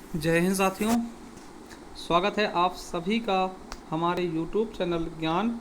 जय हिंद साथियों, स्वागत है आप सभी का हमारे YouTube चैनल ज्ञान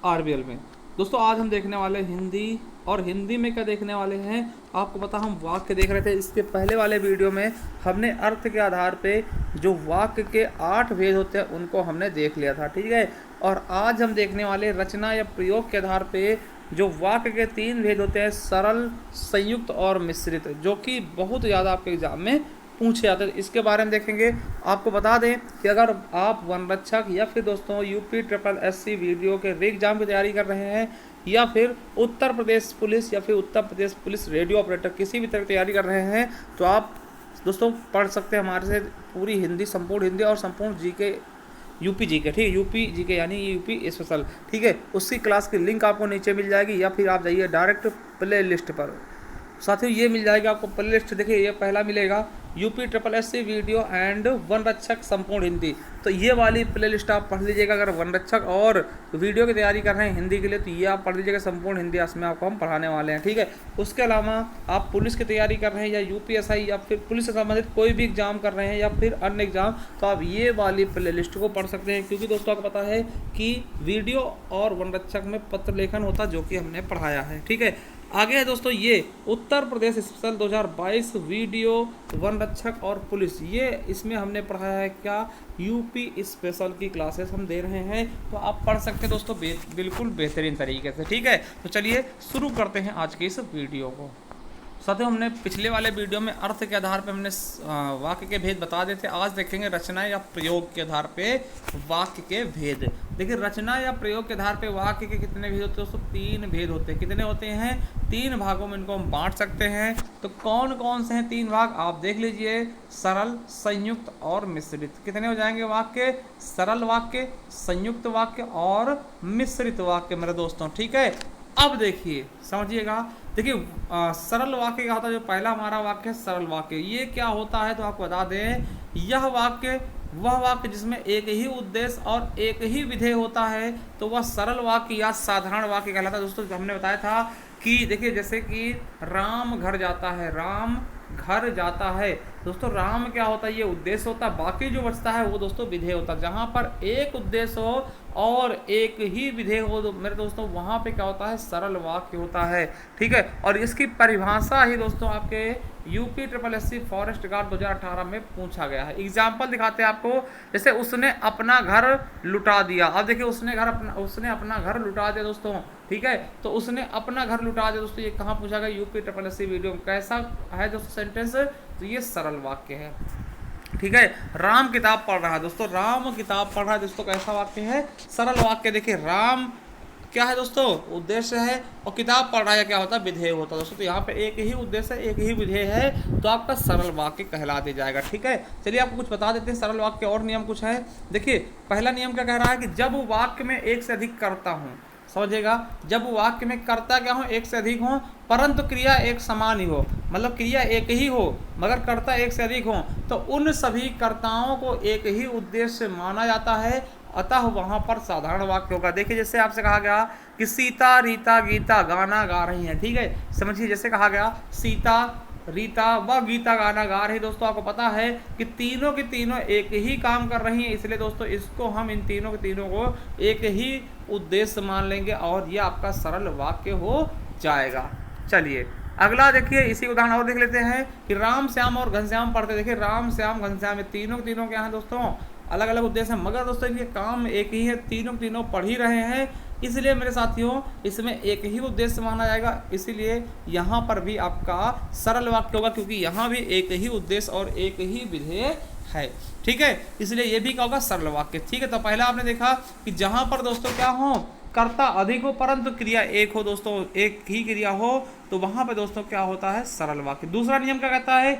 आरबीएल में। दोस्तों आज हम देखने वाले हिंदी, और हिंदी में क्या देखने वाले हैं आपको पता, हम वाक्य देख रहे थे। इसके पहले वाले वीडियो में हमने अर्थ के आधार पे जो वाक्य के 8 भेद होते हैं उनको हमने देख लिया था, ठीक है। और आज हम देखने वाले रचना या प्रयोग के आधार पे जो वाक्य के 3 भेद होते हैं, सरल, संयुक्त और मिश्रित, जो कि बहुत ज़्यादा आपके एग्जाम में पूछे जाते हैं। इसके बारे में देखेंगे। आपको बता दें कि अगर आप वन रक्षक या फिर दोस्तों यूपी ट्रिपल एससी वीडियो के री एग्जाम की तैयारी कर रहे हैं, या फिर उत्तर प्रदेश पुलिस या फिर Uttar Pradesh police radio operator किसी भी तरह की तैयारी कर रहे हैं, तो आप दोस्तों पढ़ सकते हैं हमारे से पूरी हिंदी, संपूर्ण हिंदी और संपूर्ण जीके, यूपी जीके, ठीक है, यूपी जीके यानी यूपी स्पेशल, ठीक है। उसकी क्लास की लिंक आपको नीचे मिल जाएगी, या फिर आप जाइए डायरेक्ट प्ले लिस्ट पर। साथियों ये मिल जाएगा आपको प्ले लिस्ट, देखिए ये पहला मिलेगा UP triple SC video and one रक्षक संपूर्ण हिंदी। तो ये वाली प्ले लिस्ट आप पढ़ लीजिएगा। अगर वन रक्षक और वीडियो की तैयारी कर रहे हैं हिंदी के लिए, तो ये आप पढ़ लीजिएगा संपूर्ण हिंदी, इसमें आपको हम पढ़ाने वाले हैं, ठीक है। उसके अलावा आप पुलिस की तैयारी कर रहे हैं या यूपीएसआई या फिर पुलिस से संबंधित कोई भी एग्जाम कर रहे हैं या फिर अन्य एग्जाम, तो आप ये वाली प्ले लिस्ट को पढ़ सकते हैं। क्योंकि दोस्तों आपको पता है कि वीडियो और वन रक्षक में पत्र लेखन होता, जो कि हमने पढ़ाया है, ठीक है। आगे है दोस्तों ये Uttar Pradesh special 2022 video, one रक्षक और पुलिस, ये इसमें हमने पढ़ाया है क्या, यूपी स्पेशल की क्लासेस हम दे रहे हैं, तो आप पढ़ सकते हैं दोस्तों बिल्कुल बेहतरीन तरीके से, ठीक है। तो चलिए शुरू करते हैं आज के इस वीडियो को। साथियों हमने पिछले वाले वीडियो में अर्थ के आधार पर हमने वाक्य के भेद बता देते। आज देखेंगे रचना या प्रयोग के आधार पे वाक्य के भेद। देखिए रचना या प्रयोग के आधार पे वाक्य के कितने भेद होते हैं दोस्तों, 3 भेद होते हैं। कितने होते हैं, 3 भागों में इनको हम बांट सकते हैं। तो कौन कौन से हैं 3 भाग आप देख लीजिए, सरल, संयुक्त और मिश्रित। कितने हो जाएंगे वाक्य, सरल वाक्य, संयुक्त वाक्य और मिश्रित वाक्य मेरे दोस्तों, ठीक है। अब देखिए समझिएगा, देखिए सरल वाक्य क्या होता है, जो पहला हमारा वाक्य है सरल वाक्य, ये क्या होता है तो आपको बता दें, यह वाक्य वह वाक्य जिसमें एक ही उद्देश्य और एक ही विधेय होता है, तो वह सरल वाक्य या साधारण वाक्य कहलाता है। दोस्तों हमने बताया था कि देखिए जैसे कि राम घर जाता है, राम घर जाता है, दोस्तों राम क्या होता है, ये उद्देश्य होता है, बाकी जो बचता है वो दोस्तों विधेय होता है। जहाँ पर एक उद्देश्य हो और एक ही विधेय हो तो मेरे दोस्तों वहाँ पे क्या होता है, सरल वाक्य होता है, ठीक है। और इसकी परिभाषा ही दोस्तों आपके UP triple SC forest guard 2018 में पूछा गया है। एग्जाम्पल दिखाते हैं आपको, जैसे उसने अपना घर लुटा दिया। अब देखिए उसने अपना घर लुटा दिया दोस्तों, ठीक है। तो उसने अपना घर लुटा दिया दोस्तों, ये कहाँ पूछा गया, यूपी ट्रिपल एससी वीडियो में। कैसा है दोस्तों सेंटेंस, तो ये सरल वाक्य है, ठीक है। राम किताब पढ़ रहा है दोस्तों, राम किताब पढ़ रहा है दोस्तों, कैसा वाक्य है, सरल वाक्य। देखिए राम क्या है दोस्तों, उद्देश्य है, और किताब पढ़ रहा है क्या होता है, विधेय होता है दोस्तों। तो यहाँ पे एक ही उद्देश्य है, एक ही विधेय है, तो आपका सरल वाक्य कहला दिया जाएगा, ठीक है। चलिए आपको कुछ बता देते हैं सरल वाक्य के और नियम कुछ है। देखिए पहला नियम क्या कह रहा है कि जब वाक्य में एक से अधिक कर्ता हूँ, समझिएगा, जब वाक्य में कर्ता क्या हो, एक से अधिक हो, परंतु क्रिया एक समान ही हो, मतलब क्रिया एक ही हो मगर कर्ता एक से अधिक हो, तो उन सभी कर्ताओं को एक ही उद्देश्य माना जाता है, अतः वहाँ पर साधारण वाक्य होगा। देखिए जैसे आपसे कहा गया कि सीता, रीता, गीता गाना गा रही हैं, ठीक है। समझिए जैसे कहा गया सीता, रीता व गीता गाना गा रही, दोस्तों आपको पता है कि तीनों की तीनों एक ही काम कर रही हैं, इसलिए दोस्तों इसको हम इन तीनों के तीनों को एक ही उद्देश्य मान लेंगे और ये आपका सरल वाक्य हो जाएगा। चलिए अगला देखिए, इसी उदाहरण और देख लेते हैं कि राम, श्याम और घनश्याम पढ़ते। देखिए राम, श्याम, घनश्याम, तीनों के तीनों क्या हैं दोस्तों, अलग अलग उद्देश्य हैं, मगर दोस्तों इनके काम एक ही है, तीनों तीनों पढ़ ही रहे हैं, इसलिए मेरे साथियों इसमें एक ही उद्देश्य माना जाएगा। इसीलिए यहाँ पर भी आपका सरल वाक्य होगा, क्योंकि यहाँ भी एक ही उद्देश्य और एक ही विधेय है, ठीक है। इसलिए ये भी क्या होगा, सरल वाक्य, ठीक है। तो पहला आपने देखा कि जहाँ पर दोस्तों क्या हो, कर्ता अधिक हो परंतु क्रिया एक हो दोस्तों, एक ही क्रिया हो, तो वहाँ पे दोस्तों क्या होता है, सरल वाक्य। दूसरा नियम क्या कहता है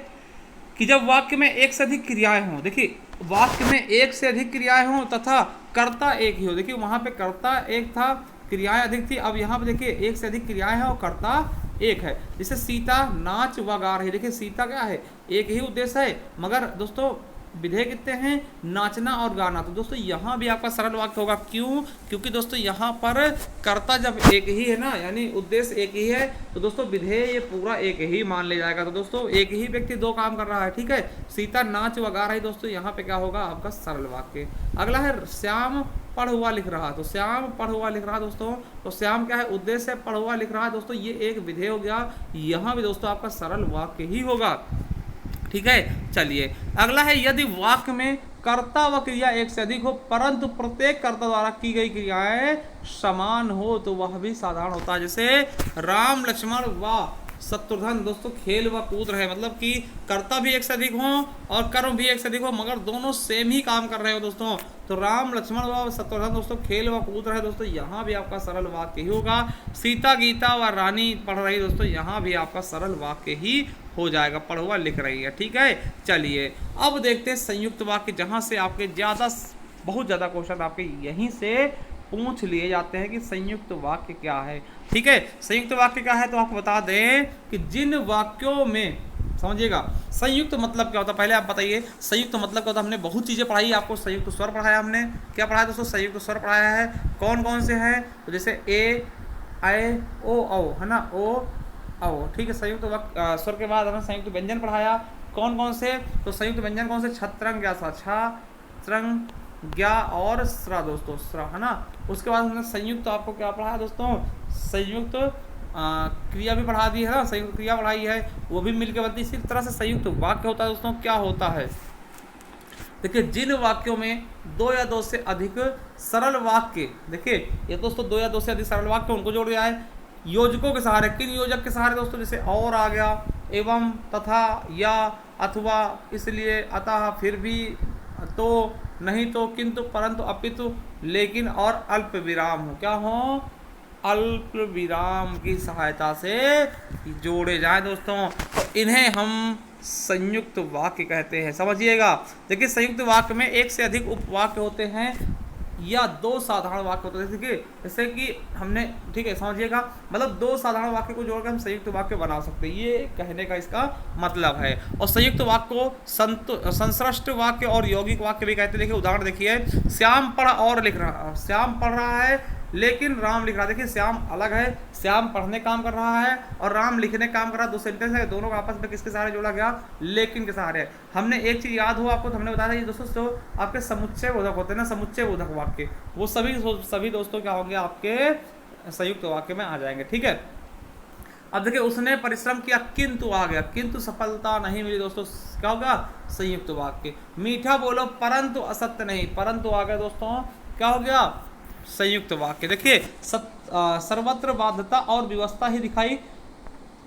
कि जब वाक्य में एक से अधिक क्रियाएं हों, देखिए वाक्य में एक से अधिक क्रियाएं हों तथा कर्ता एक ही हो। देखिए वहाँ पे कर्ता एक था, क्रियाएं अधिक थी, अब यहाँ पे देखिए एक से अधिक क्रियाएं हैं और कर्ता एक है। जैसे सीता नाच व गा रही, देखिए सीता क्या है, एक ही उद्देश्य है, मगर दोस्तों विधेय कितने हैं, नाचना और गाना। तो दोस्तों यहाँ भी आपका सरल वाक्य होगा। क्यों? क्योंकि दोस्तों यहाँ पर कर्ता जब एक ही है ना, यानी उद्देश्य एक ही है, तो दोस्तों विधेय ये पूरा एक ही मान ले जाएगा। तो दोस्तों एक ही व्यक्ति दो काम कर रहा है, ठीक है। सीता नाच व गा रही, दोस्तों यहाँ पे क्या होगा आपका सरल वाक्य। अगला है श्याम पढ़ हुआ लिख रहा। तो श्याम पढ़ हुआ लिख रहा दोस्तों, तो श्याम क्या है, उद्देश्य है, पढ़ हुआ लिख रहा है दोस्तों, ये एक विधेय हो गया। यहाँ भी दोस्तों आपका सरल वाक्य ही होगा, ठीक है। चलिए अगला है, यदि वाक्य में कर्ता व क्रिया एक से अधिक हो परंतु प्रत्येक कर्ता द्वारा की गई क्रियाएं समान हो तो वह भी साधारण होता है। जैसे राम लक्ष्मण व शत्रुघ्न दोस्तों खेल व कूद रहे, मतलब कि कर्ता भी एक से अधिक हो और कर्म भी एक से अधिक हो, मगर दोनों सेम ही काम कर रहे हो दोस्तों। तो राम लक्ष्मण व शत्रुघ्न दोस्तों खेल व कूद रहे, दोस्तों यहाँ भी आपका सरल वाक्य ही होगा। सीता गीता व रानी पढ़ रही, दोस्तों यहाँ भी आपका सरल वाक्य ही हो जाएगा, पढ़ हुआ लिख रही है, ठीक है। चलिए अब देखते हैं संयुक्त वाक्य, जहाँ से आपके बहुत ज़्यादा क्वेश्चन आपके यहीं से पूछ लिए जाते हैं कि संयुक्त वाक्य क्या है, ठीक है। संयुक्त वाक्य क्या है, तो आपको बता दें कि जिन वाक्यों में, समझिएगा संयुक्त मतलब क्या होता है, पहले आप बताइए संयुक्त मतलब क्या होता है। हमने बहुत चीज़ें पढ़ाई, आपको संयुक्त स्वर पढ़ाया, हमने क्या पढ़ाया दोस्तों, संयुक्त स्वर पढ़ाया है। कौन कौन से हैं, तो जैसे ए ऐ ओ औ, है ना, ओ औ, ठीक है। संयुक्त स्वर के बाद हमने संयुक्त व्यंजन पढ़ाया। कौन कौन से, तो संयुक्त व्यंजन कौन से, छत्रंग ज्ञा सा, छा त्रंग ज्ञा और स्रा दोस्तों, स्रा, है ना। उसके बाद हमने संयुक्त आपको क्या पढ़ाया दोस्तों, संयुक्त क्रिया भी पढ़ा दी है ना, संयुक्त क्रिया पढ़ाई है, वो भी मिलकर बनती है। इसी तरह से संयुक्त वाक्य होता है दोस्तों, क्या होता है, देखिए जिन वाक्यों में दो या दो से अधिक सरल वाक्य, देखिए ये दोस्तों दो या दो से अधिक सरल वाक्य उनको जोड़ दिया है योजकों के सहारे। किन योजक के सहारे दोस्तों, जैसे और आ गया, एवं, तथा, या, अथवा, इसलिए, अतः, फिर भी, तो, नहीं तो, किंतु, परंतु, अपितु, लेकिन और अल्प विराम हो, क्या हो, अल्प विराम की सहायता से जोड़े जाएं दोस्तों, तो इन्हें हम संयुक्त वाक्य कहते हैं, समझिएगा। देखिए संयुक्त वाक्य में एक से अधिक उपवाक्य होते हैं या दो साधारण वाक्य होते हैं, देखिए जैसे कि हमने, ठीक है, समझिएगा, मतलब दो साधारण वाक्य को जोड़कर हम संयुक्त वाक्य बना सकते हैं, ये कहने का इसका मतलब है। और संयुक्त वाक्य को संश्लिष्ट वाक्य और यौगिक वाक्य भी कहते हैं। देखिए उदाहरण देखिए, श्याम पढ़ और लिख रहा, श्याम पढ़ रहा है लेकिन राम लिख रहा है। देखिए श्याम अलग है, श्याम पढ़ने काम कर रहा है और राम लिखने काम कर रहा है, दो सेंटेंस है, दोनों का आपस में किसके सहारे जोड़ा गया, लेकिन के सहारे। हमने एक चीज याद हो आपको, तो हमने बताया था दोस्तों, जो आपके समुच्चय बोधक होते हैं ना, समुच्चय बोधक वाक्य, वो सभी दोस्तों क्या होंगे, आपके संयुक्त वाक्य में आ जाएंगे, ठीक है। अब देखिए उसने परिश्रम किया किंतु आ गया, किंतु सफलता नहीं मिली दोस्तों, क्या होगा, संयुक्त वाक्य। मीठा बोलो परंतु असत्य नहीं, परंतु आ गया दोस्तों, क्या हो गया, संयुक्त वाक्य। देखिए सर्वत्र बाध्यता और व्यवस्था ही दिखाई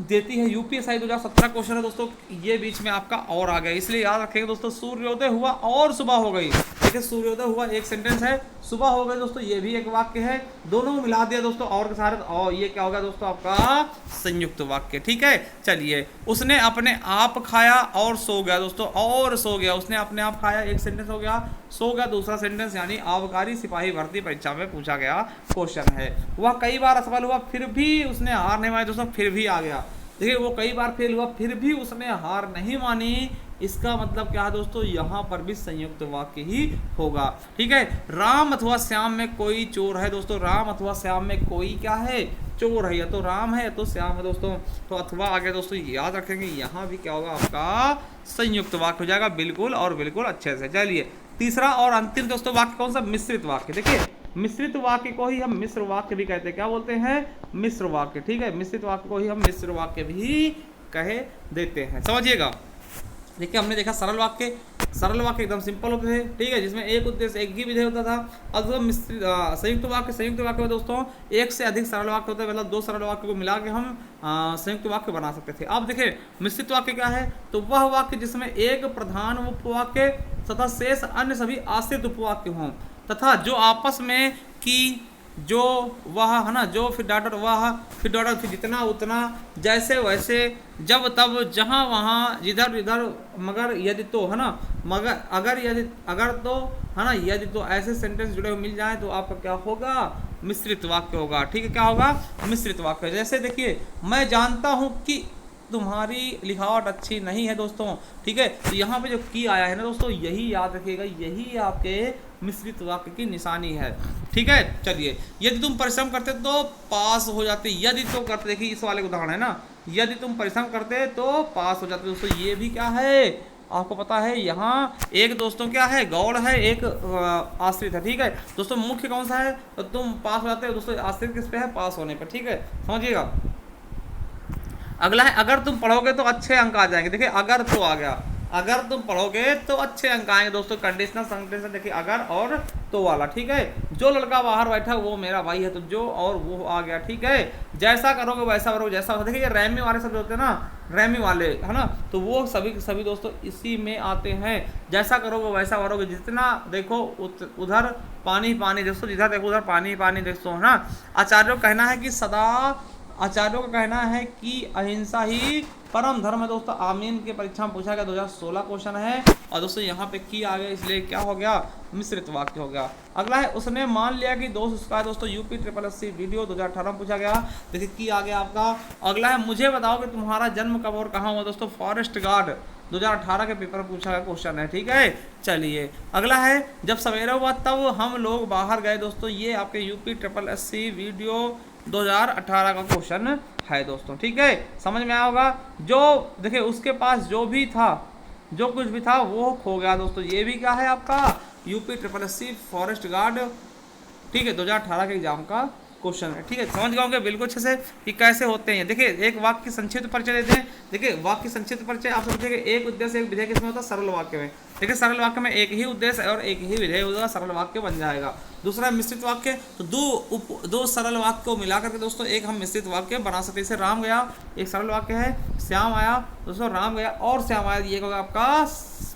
देती है। यूपीएससी 2017 क्वेश्चन है दोस्तों, ये बीच में आपका और आ गया, इसलिए याद रखेंगे दोस्तों, सूर्योदय हुआ और सुबह हो गई। देखिए सूर्योदय हुआ एक सेंटेंस है, सुबह हो गई दोस्तों ये भी एक वाक्य है, दोनों को मिला दिया दोस्तों और के सारे, और ये क्या होगा दोस्तों आपका संयुक्त वाक्य, ठीक है। चलिए उसने अपने आप खाया और सो गया दोस्तों, और सो गया, उसने अपने आप खाया एक सेंटेंस हो गया, सो गया दूसरा सेंटेंस, यानी आबकारी सिपाही भर्ती परीक्षा में पूछा गया क्वेश्चन है। वह कई बार असफल हुआ फिर भी उसने हार नहीं मानी दोस्तों, फिर भी आ गया। देखिए वो कई बार फेल हुआ फिर भी उसने हार नहीं मानी, इसका मतलब क्या है दोस्तों, यहाँ पर भी संयुक्त वाक्य ही होगा, ठीक है। राम अथवा श्याम में कोई चोर है दोस्तों, राम अथवा श्याम में कोई क्या है, चोर है, या तो राम है या तो श्याम है दोस्तों, तो अथवा आगे दोस्तों याद रखेंगे, यहाँ भी क्या होगा आपका संयुक्त वाक्य हो जाएगा, बिल्कुल और बिल्कुल अच्छे से। चलिए तीसरा और अंतिम दोस्तों वाक्य कौन सा, मिश्रित वाक्य। देखिए मिश्रित वाक्य को ही हम मिश्र वाक्य भी कहते हैं, क्या बोलते हैं, मिश्र वाक्य, ठीक है। मिश्रित वाक्य को ही हम मिश्र वाक्य भी कहे देते हैं, समझिएगा। देखिए हमने देखा सरल वाक्य एकदम सिंपल होते थे, ठीक है, जिसमें एक उद्देश्य एक ही विधेय होता था। अब संयुक्त वाक्य में दोस्तों एक से अधिक सरल वाक्य होते हैं, मतलब दो सरल वाक्य को मिला के हम संयुक्त वाक्य बना सकते थे। अब देखिए मिश्रित वाक्य क्या है, तो वह वाक्य जिसमें एक प्रधान उपवाक्य तथा शेष अन्य सभी आश्रित उपवाक्य हों, तथा जो आपस में की, जो, वह, है ना, जो, फिर डॉटर, वह, फिर डॉटर, फिर जितना उतना, जैसे वैसे, जब तब, जहाँ वहाँ, जिधर इधर, मगर यदि तो, है ना, मगर अगर यदि अगर तो, है ना, यदि तो, ऐसे सेंटेंस जुड़े हुए मिल जाए तो आपका क्या होगा, मिश्रित वाक्य होगा, ठीक है। क्या होगा, मिश्रित वाक्य। जैसे देखिए मैं जानता हूँ कि तुम्हारी लिखावट अच्छी नहीं है दोस्तों, ठीक है। तो यहाँ पे जो की आया है ना दोस्तों, यही याद रखिएगा, यही आपके मिश्रित वाक्य की निशानी है, ठीक है। चलिए, यदि तुम परिश्रम करते तो पास हो जाते, यदि तो करते, देखिए इस वाले उदाहरण है ना, यदि तुम परिश्रम करते तो पास हो जाते दोस्तों। ये भी क्या है आपको पता है, यहाँ एक दोस्तों क्या है, गौड़ है, एक आश्रित है, ठीक है दोस्तों। मुख्य कौन सा है, तो तुम पास हो जाते हो दोस्तों, आश्रित किस पे है, पास होने पे, ठीक है, समझिएगा। अगला है, अगर तुम पढ़ोगे तो अच्छे अंक आ जाएंगे। देखिए अगर तो आ गया, अगर तुम पढ़ोगे तो अच्छे अंक आएंगे दोस्तों, कंडीशनल सेंटेंस देखिए, अगर और तो वाला, ठीक है। जो लड़का बाहर बैठा वो मेरा भाई है, तो जो और वो आ गया, ठीक है। जैसा करोगे वैसा करोगे, जैसा देखिए ये रैमी वाले शब्द होते हैं ना, रैमी वाले है ना, तो वो सभी दोस्तों इसी में आते हैं। जैसा करोगे वैसा करोगे, जितना देखो उधर पानी पानी दोस्तों, जिधर देखो उधर पानी पानी दोस्तों, है ना। आचार्यों का कहना है कि सदा, आचार्यों का कहना है कि अहिंसा ही परम धर्म है दोस्तों। आमीन के परीक्षा में पूछा गया, 2016 क्वेश्चन है, और दोस्तों यहाँ पे की आ गया, इसलिए क्या हो गया, मिश्रित वाक्य हो गया। अगला है, उसने मान लिया कि दोस्त उसका है दोस्तों, यूपी SSC वीडियो 2018 में पूछा गया, देखिए की आ गया आपका। अगला है, मुझे बताओ कि तुम्हारा जन्म कब और कहाँ हुआ दोस्तों, फॉरेस्ट गार्ड 2018 के पेपर में पूछा गया क्वेश्चन है, ठीक है। चलिए अगला है, जब सवेरा हुआ तब हम लोग बाहर गए दोस्तों, ये आपके यूपी SSC वीडियो 2018 का क्वेश्चन है दोस्तों, ठीक है, समझ में आया होगा। जो देखिए उसके पास जो भी था, जो कुछ भी था वो खो गया दोस्तों, ये भी क्या है आपका यूपी SSC फॉरेस्ट गार्ड, ठीक है, 2018 के एग्जाम का क्वेश्चन है, ठीक है। समझ गए होंगे बिल्कुल अच्छे से कि कैसे होते हैं। देखिए एक वाक्य की संक्षिप्त परिचय देते हैं, देखिए वाक्य संक्षिप्त परिचय आप समझिए, एक उद्देश्य एक विधेय किसमें होता है, सरल वाक्य में। देखिए सरल वाक्य में एक ही उद्देश्य और एक ही विधेय होगा, सरल वाक्य बन जाएगा। दूसरा मिश्रित वाक्य, तो दो सरल वाक्य को मिला करके दोस्तों एक हम मिश्रित वाक्य बना सकते हैं। जैसे राम गया एक सरल वाक्य है, श्याम आया दोस्तों, राम गया और श्याम आया, ये होगा आपका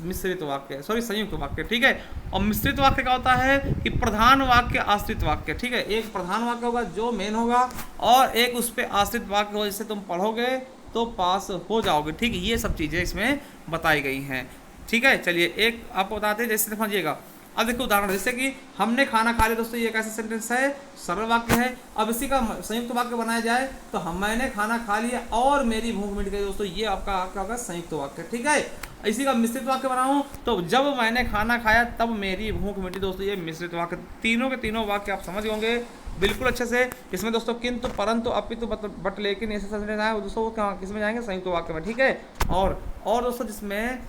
मिश्रित वाक्य, सॉरी संयुक्त वाक्य, ठीक है। और मिश्रित वाक्य क्या होता है कि प्रधान वाक्य आश्रित वाक्य, ठीक है, एक प्रधान वाक्य होगा जो मेन होगा, और एक उस पर आश्रित वाक्य होगा, जिससे तुम पढ़ोगे तो पास हो जाओगे, ठीक है। ये सब चीज़ें इसमें बताई गई हैं, ठीक है। चलिए एक आपको बताते हैं, जैसे समझिएगा। अब देखो उदाहरण, जैसे कि हमने खाना खा लिया दोस्तों, ये कैसा सेंटेंस है, सरल वाक्य है। अब इसी का संयुक्त वाक्य बनाया जाए तो मैंने खाना खा लिया और मेरी भूख मिट गई दोस्तों, ये आपका क्या होगा, संयुक्त वाक्य, ठीक है। इसी का मिश्रित वाक्य बनाऊं तो जब मैंने खाना खाया तब मेरी भूख मिटी दोस्तों, ये मिश्रित वाक्य। तीनों के तीनों वाक्य आप समझ होंगे बिल्कुल अच्छे से। इसमें दोस्तों किंतु परंतु अपितु बट लेकिन ऐसे सेंटेंस आए दोस्तों, वो किसमें जाएंगे, संयुक्त वाक्य में, ठीक है। और दोस्तों जिसमें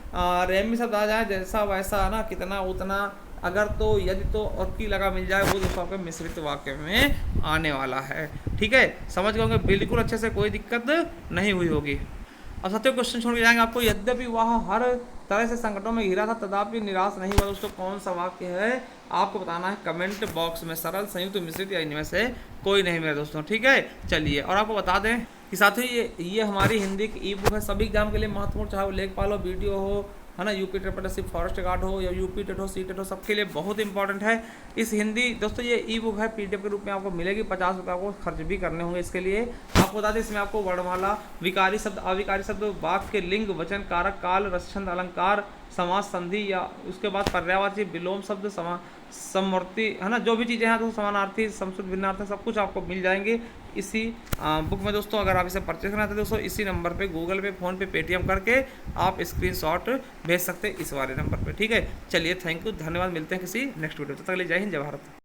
रेमी शब्द आ जाए, जैसा वैसा ना, कितना उतना, अगर तो, यदि तो और की लगा मिल जाए, वो दोस्तों आपके मिश्रित वाक्य में आने वाला है, ठीक है। समझ गए होंगे बिल्कुल अच्छे से, कोई दिक्कत नहीं हुई होगी। अब सत्य क्वेश्चन छोड़ के जाएंगे आपको, यद्यपि वह हर तरह से संकटों में घिरा था तथापि निराश नहीं हुआ दोस्तों, कौन सा वाक्य है आपको बताना है कमेंट बॉक्स में, सरल, संयुक्त, मिश्रित या इनमें से कोई नहीं मिला दोस्तों, ठीक है। चलिए और आपको बता दें कि साथ ही ये हमारी हिंदी की ई बुक है, सभी एग्जाम के लिए महत्वपूर्ण, चाहे वो लेखपाल हो, वीडियो हो, है ना, यूपी SSC फॉरेस्ट गार्ड हो या यूपी टेट हो, सीटेट हो, सबके लिए बहुत इंपॉर्टेंट है। इस हिंदी दोस्तों ये ई बुक है, PDF के रूप में आपको मिलेगी, 50 रुपये आपको खर्च भी करने होंगे इसके लिए। आपको बता दें इसमें आपको वर्णमाला, विकारी शब्द, अविकारी शब्द, वाक्य, लिंग, वचन, कारक, काल, रसछंद, अलंकार, समास, संधि या उसके बाद पर्यायवाची, विलोम शब्द, समवर्ती, है ना, जो भी चीज़ें हैं दोस्तों, समानार्थी, समश्रुत, भिन्नार्थी, सब कुछ आपको मिल जाएंगे इसी बुक में दोस्तों। अगर आप इसे परचेज करना चाहते हैं दोस्तों, इसी नंबर पे गूगल पे, फ़ोन पे, पेटीएम करके आप स्क्रीनशॉट भेज सकते हैं इस वाले नंबर पे, ठीक है। चलिए थैंक यू, धन्यवाद, मिलते हैं किसी नेक्स्ट वीडियो, तब तक के लिए जय हिंद, जय भारत।